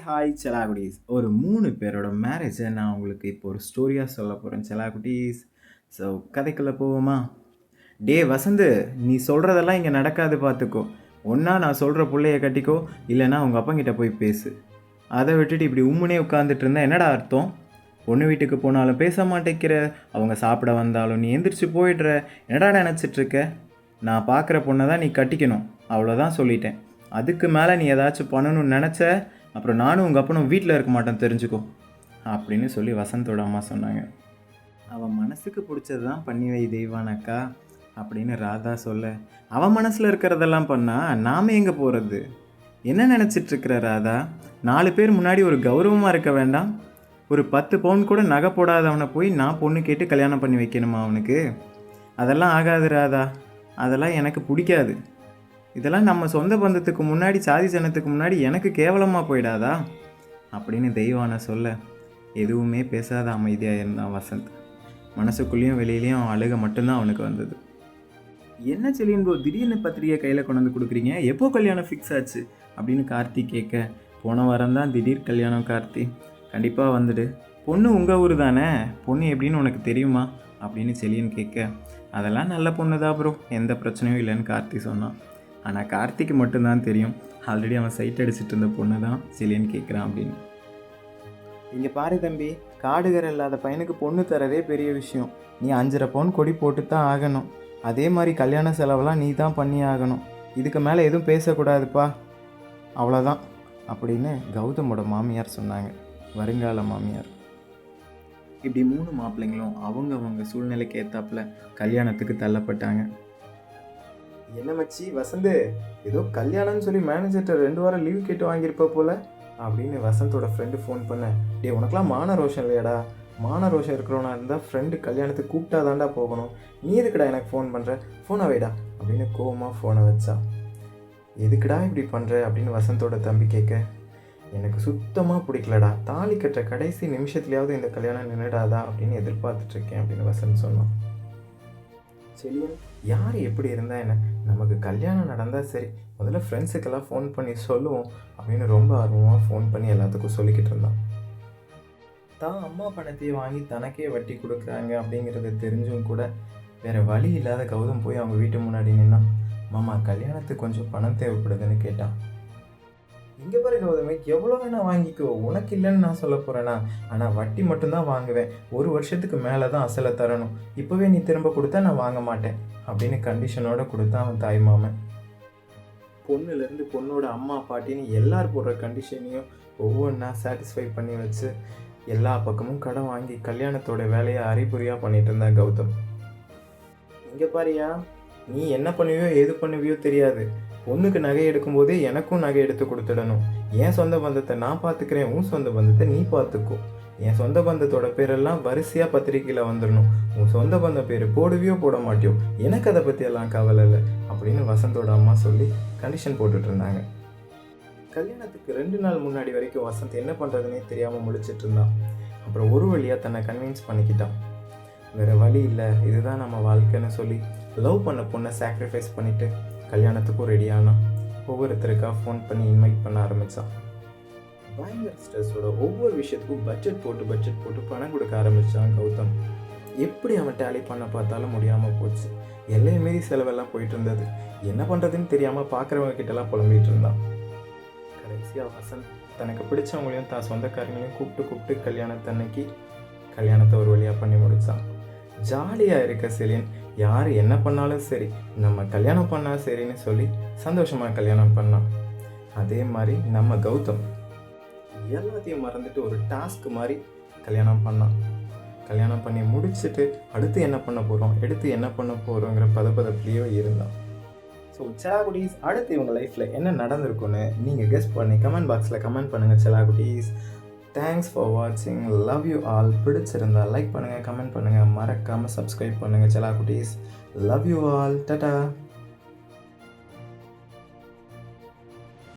Hi செலாகுட்டீஸ். ஒரு 3 பேரோட மேரேஜை நான் உங்களுக்கு இப்போ ஒரு ஸ்டோரியாக சொல்ல போகிறேன் செலாகுட்டீஸ். ஸோ கதைக்குள்ளே போவோமா? டே வசந்து, நீ சொல்கிறதெல்லாம் இங்கே நடக்காது பார்த்துக்கோ. ஒன்றா நான் சொல்கிற பிள்ளைய கட்டிக்கோ, இல்லைன்னா உங்கள் அப்பங்கிட்ட போய் பேசு. அதை விட்டுட்டு இப்படி உம்முனே உட்காந்துட்டு இருந்தால் என்னடா அர்த்தம்? பொண்ணு வீட்டுக்கு போனாலும் பேச மாட்டேங்கிற, அவங்க சாப்பிட வந்தாலும் நீ எந்திரிச்சு போயிடுற. என்னடா நினச்சிட்ருக்க? நான் பார்க்குற பொண்ணை தான் நீ கட்டிக்கணும், அவ்வளோதான் சொல்லிட்டேன். அதுக்கு மேலே நீ ஏதாச்சும் பண்ணணும்னு நினச்ச, அப்புறம் நானும் உங்கள் அப்பனும் வீட்டில் இருக்க மாட்டேன் தெரிஞ்சுக்கோ அப்படின்னு சொல்லி வசந்தோட அம்மா சொன்னாங்க. அவன் மனசுக்கு பிடிச்சது தான் பண்ணி வை தெய்வானக்கா அப்படின்னு ராதா சொல்ல, அவன் மனசில் இருக்கிறதெல்லாம் பண்ணால் நாம் எங்கே போகிறது? என்ன நினச்சிட்ருக்கிற ராதா? 4 பேர் முன்னாடி ஒரு கௌரவமாக இருக்க வேண்டாம்? ஒரு 10 பவுன் கூட நகை போடாதவனை போய் நான் பொண்ணு கேட்டு கல்யாணம் பண்ணி வைக்கணுமா அவனுக்கு? அதெல்லாம் ஆகாது ராதா, அதெல்லாம் எனக்கு பிடிக்காது. இதெல்லாம் நம்ம சொந்த பந்தத்துக்கு முன்னாடி, சாதி சனத்துக்கு முன்னாடி எனக்கு கேவலமாக போயிடாதா அப்படின்னு தெய்வான சொல்ல, எதுவுமே பேசாத அமைதியாக இருந்தான் வசந்த். மனசுக்குள்ளேயும் வெளியிலையும் அழுக மட்டும்தான் அவனுக்கு வந்தது. என்ன செல்லியன் ப்ரோ, திடீர்னு பத்திரிகை கையில் கொண்டு வந்து கொடுக்குறீங்க, எப்போ கல்யாணம் ஃபிக்ஸ் ஆச்சு அப்படின்னு கார்த்தி கேட்க, போன வாரம் தான் திடீர் கல்யாணம் கார்த்தி, கண்டிப்பாக வந்துடு. பொண்ணு உங்கள் ஊர் தானே, பொண்ணு எப்படின்னு உனக்கு தெரியுமா அப்படின்னு செல்லியன் கேட்க, அதெல்லாம் நல்ல பொண்ணு தான் ப்ரோ, எந்த பிரச்சனையும் இல்லைன்னு கார்த்தி சொன்னான். ஆனால் கார்த்திக்கு மட்டும்தான் தெரியும், ஆல்ரெடி அவன் சைட் அடிச்சுட்டு இருந்த பொண்ணு தான் செல்லியன் கேட்குறான் அப்படின்னு. இங்கே பாரு தம்பி, காடுகரை இல்லாத பையனுக்கு பொண்ணு தரதே பெரிய விஷயம். நீ 5.5 பவுன் கொடி போட்டு தான் ஆகணும். அதே மாதிரி கல்யாண செலவெல்லாம் நீ தான் பண்ணி ஆகணும். இதுக்கு மேலே எதுவும் பேசக்கூடாதுப்பா, அவ்வளோதான் அப்படின்னு கௌதமோட மாமியார் சொன்னாங்க, வருங்கால மாமியார். இப்படி 3 மாப்பிள்ளைங்களும் அவங்க சூழ்நிலைக்கு ஏற்றாப்புல கல்யாணத்துக்கு தள்ளப்பட்டாங்க. என்ன மச்சி வசந்து, ஏதோ கல்யாணம்னு சொல்லி மேனேஜர்கிட்ட 2 வாரம் லீவ் கேட்டு வாங்கியிருப்ப போல அப்படின்னு வசந்தோட ஃப்ரெண்டு ஃபோன் பண்ண, டே உனக்கெல்லாம் மான ரோஷம் இல்லையாடா? மான ரோஷம் இருக்கிறவனா இருந்தால் ஃப்ரெண்டு கல்யாணத்துக்கு கூப்பிட்டா தாண்டா போகணும், நீ எதுக்குடா எனக்கு ஃபோன் பண்ணுற, ஃபோனை வைடா அப்படின்னு கோவமாக ஃபோனை வச்சா. எதுக்குடா இப்படி பண்ணுற அப்படின்னு வசந்தோட தம்பி கேட்க, எனக்கு சுத்தமாக பிடிக்கலடா, தாலி கட்டுற கடைசி நிமிஷத்துலையாவது இந்த கல்யாணம் நின்றுடாதா அப்படின்னு எதிர்பார்த்துட்ருக்கேன் அப்படின்னு வசந்த் சொன்னான். செல்லியன், யார் எப்படி இருந்தால் என்ன, நமக்கு கல்யாணம் நடந்தால் சரி, முதல்ல ஃப்ரெண்ட்ஸுக்கெல்லாம் ஃபோன் பண்ணி சொல்லுவோம் அப்படின்னு ரொம்ப ஆர்வமாக ஃபோன் பண்ணி எல்லாத்துக்கும் சொல்லிக்கிட்டு இருந்தான். தான் அம்மா பணத்தையே வாங்கி தனக்கே வட்டி கொடுக்குறாங்க அப்படிங்கிறது தெரிஞ்சும் கூட வேறு வழி இல்லாத கௌதம் போய் அவங்க வீட்டு முன்னாடி நின்னான். மாமா, கல்யாணத்துக்கு கொஞ்சம் பணம் தேவைப்படுதுன்னு கேட்டான். இங்கே பாரு கௌதமே, எவ்வளோ வேணால் வாங்கிக்கோ, உனக்கு இல்லைன்னு நான் சொல்ல போகிறேன்னா, ஆனால் வட்டி மட்டும்தான் வாங்குவேன், 1 வருஷத்துக்கு மேலே தான் அசலை தரணும், இப்போவே நீ திரும்ப கொடுத்தா நான் வாங்க மாட்டேன் அப்படின்னு கண்டிஷனோடு கொடுத்தான் அவன் தாய் மாமன். பொண்ணுலேருந்து பொண்ணோட அம்மா பாட்டின்னு எல்லார் போடுற கண்டிஷனையும் ஒவ்வொன்றா சாட்டிஸ்ஃபை பண்ணி வச்சு எல்லா பக்கமும் கடன் வாங்கி கல்யாணத்தோட வேலையை அறிகுறியாக பண்ணிட்டு இருந்தான் கௌதம். இங்கே பாரியா, நீ என்ன பண்ணுவியோ ஏது பண்ணுவியோ தெரியாது, பொண்ணுக்கு நகை எடுக்கும்போதே எனக்கும் நகை எடுத்து கொடுத்துடணும். என் சொந்த பந்தத்தை நான் பார்த்துக்கிறேன், உன் சொந்த பந்தத்தை நீ பார்த்துக்கோ. என் சொந்த பந்தத்தோட பேரெல்லாம் வரிசையாக பத்திரிக்கையில் வந்துடணும். உன் சொந்த பந்த பேர் போடுவியோ போட மாட்டியோ, எனக்கு அதை பற்றியெல்லாம் கவலை இல்லை அப்படின்னு வசந்தோட அம்மா சொல்லி கண்டிஷன் போட்டுட்டு இருந்தாங்க. கல்யாணத்துக்கு 2 நாள் முன்னாடி வரைக்கும் வசந்த் என்ன பண்ணுறதுனே தெரியாமல் முழிச்சிட்டு இருந்தான். அப்புறம் ஒரு வழியாக தன்னை கன்வின்ஸ் பண்ணிக்கிட்டான். வேறு வழி இல்லை, இதுதான் நம்ம வாழ்க்கைன்னு சொல்லி லவ் பண்ண பொண்ணை சாக்ரிஃபைஸ் பண்ணிவிட்டு கல்யாணத்துக்கும் ரெடியானான். ஒவ்வொருத்தருக்காக ஃபோன் பண்ணி இன்வைட் பண்ண ஆரம்பித்தான். பயங்கர ஸ்ட்ரெஸ்ஸோட ஒவ்வொரு விஷயத்துக்கும் பட்ஜெட் போட்டு பணம் கொடுக்க ஆரம்பித்தான் கௌதம். எப்படி அவன் டேலி பண்ண பார்த்தாலும் முடியாமல் போச்சு. எல்லையை மீறி செலவெல்லாம் போயிட்டு இருந்தது. என்ன பண்ணுறதுன்னு தெரியாமல் பார்க்குறவங்க கிட்டலாம் புலம்பிகிட்டு இருந்தான். கடைசியாக வசந்த் தனக்கு பிடிச்சவங்களையும் தான் சொந்தக்காரங்களையும் கூப்பிட்டு கல்யாணத்தன்னைக்கு கல்யாணத்தை ஒரு வழியாக பண்ணி முடித்தான். ஜாலியாக இருக்க செலியன் யார் என்ன பண்ணாலும் சரி, நம்ம கல்யாணம் பண்ணால் சரின்னு சொல்லி சந்தோஷமாக கல்யாணம் பண்ணான். அதே மாதிரி நம்ம கௌதம் எல்லாத்தையும் மறந்துட்டு ஒரு டாஸ்க் மாதிரி கல்யாணம் பண்ணான். கல்யாணம் பண்ணி முடிச்சுட்டு அடுத்து என்ன பண்ண போகிறோம், எடுத்து என்ன பண்ண போகிறோங்கிற பதப்பதப்பிலேயோ இருந்தான். ஸோ செலாகுட்டீஸ், அடுத்து இவங்க லைஃப்பில் என்ன நடந்திருக்குன்னு நீங்கள் கெஸ் பண்ணி கமெண்ட் பாக்ஸில் கமெண்ட் பண்ணுங்கள் செலாகுட்டீஸ். தேங்க்ஸ் ஃபார் வாட்சிங், லவ் யூ ஆல். பிடிச்சிருந்தால் லைக் பண்ணுங்கள், கமெண்ட் பண்ணுங்கள், மறக்காமல் சப்ஸ்கிரைப் பண்ணுங்கள் செலாகுட்டீஸ். Love you all, Tata.